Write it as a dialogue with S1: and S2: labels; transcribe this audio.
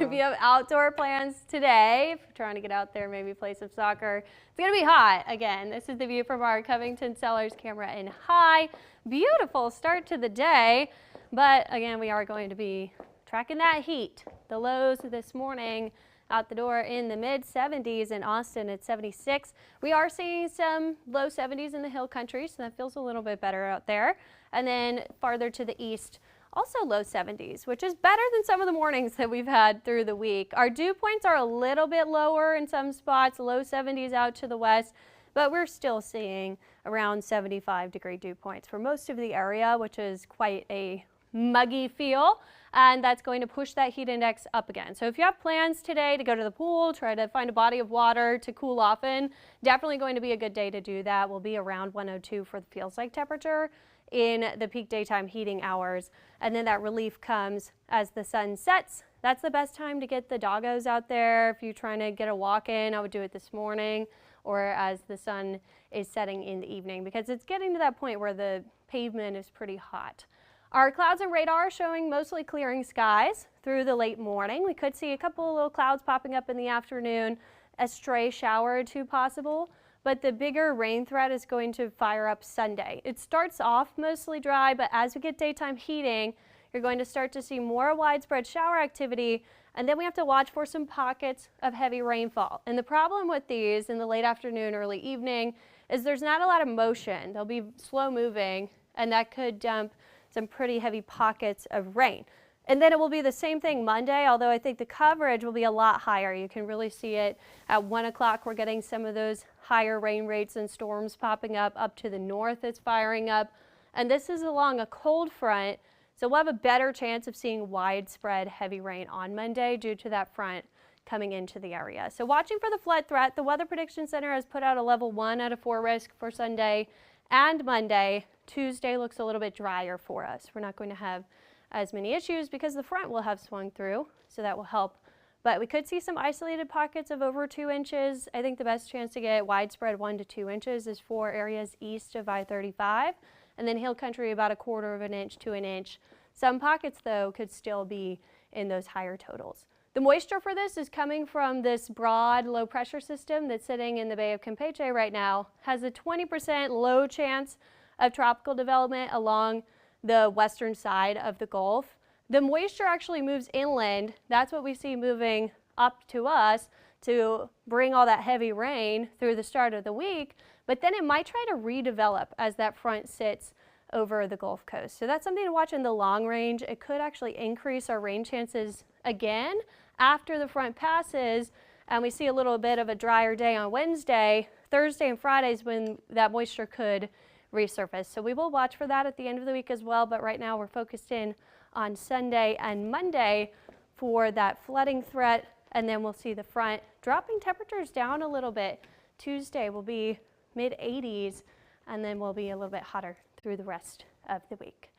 S1: If you have outdoor plans today, if you're trying to get out there, maybe play some soccer, it's going to be hot again. This is the view from our Covington Cellars camera in high. Beautiful start to the day, but again, we are going to be tracking that heat. The lows this morning out the door in the mid 70s in Austin at 76. We are seeing some low 70s in the hill country, so that feels a little bit better out there. And then farther to the east, also low 70s, which is better than some of the mornings that we've had through the week. Our dew points are a little bit lower in some spots, low 70s out to the west, but we're still seeing around 75-degree dew points for most of the area, which is quite a muggy feel, and that's going to push that heat index up again. So if you have plans today to go to the pool, try to find a body of water to cool off in, definitely going to be a good day to do that. We'll be around 102 for the feels like temperature in the peak daytime heating hours, and then that relief comes as the sun sets. That's the best time to get the doggos out there. If you're trying to get a walk in, I would do it this morning or as the sun is setting in the evening, because it's getting to that point where the pavement is pretty hot. Our clouds and radar showing mostly clearing skies through the late morning. We could see a couple of little clouds popping up in the afternoon, a stray shower or two possible, but the bigger rain threat is going to fire up Sunday. It starts off mostly dry, but as we get daytime heating, you're going to start to see more widespread shower activity, and then we have to watch for some pockets of heavy rainfall. And the problem with these in the late afternoon, early evening, is there's not a lot of motion. They'll be slow moving, and that could dump some pretty heavy pockets of rain. And then it will be the same thing Monday, although I think the coverage will be a lot higher. You can really see it at 1 o'clock. We're getting some of those higher rain rates and storms popping up to the north. It's firing up. And this is along a cold front, so we'll have a better chance of seeing widespread heavy rain on Monday due to that front coming into the area. So watching for the flood threat. The Weather Prediction Center has put out a level 1 out of 4 risk for Sunday and Monday. Tuesday looks a little bit drier for us. We're not going to have as many issues because the front will have swung through, so that will help. But we could see some isolated pockets of over 2 inches. I think the best chance to get widespread 1 to 2 inches is for areas east of I-35, and then hill country about 1/4 of an inch to an inch. Some pockets, though, could still be in those higher totals. The moisture for this is coming from this broad low pressure system that's sitting in the Bay of Campeche right now. Has a 20% low chance of tropical development along the western side of the Gulf. The moisture actually moves inland. That's what we see moving up to us to bring all that heavy rain through the start of the week, but then it might try to redevelop as that front sits over the Gulf Coast. So that's something to watch in the long range. It could actually increase our rain chances again after the front passes, and we see a little bit of a drier day on Wednesday. Thursday and Fridays when that moisture could resurface. So we will watch for that at the end of the week as well, but right now we're focused in on Sunday and Monday for that flooding threat, and then we'll see the front dropping temperatures down a little bit. Tuesday will be mid 80s, and then we'll be a little bit hotter through the rest of the week.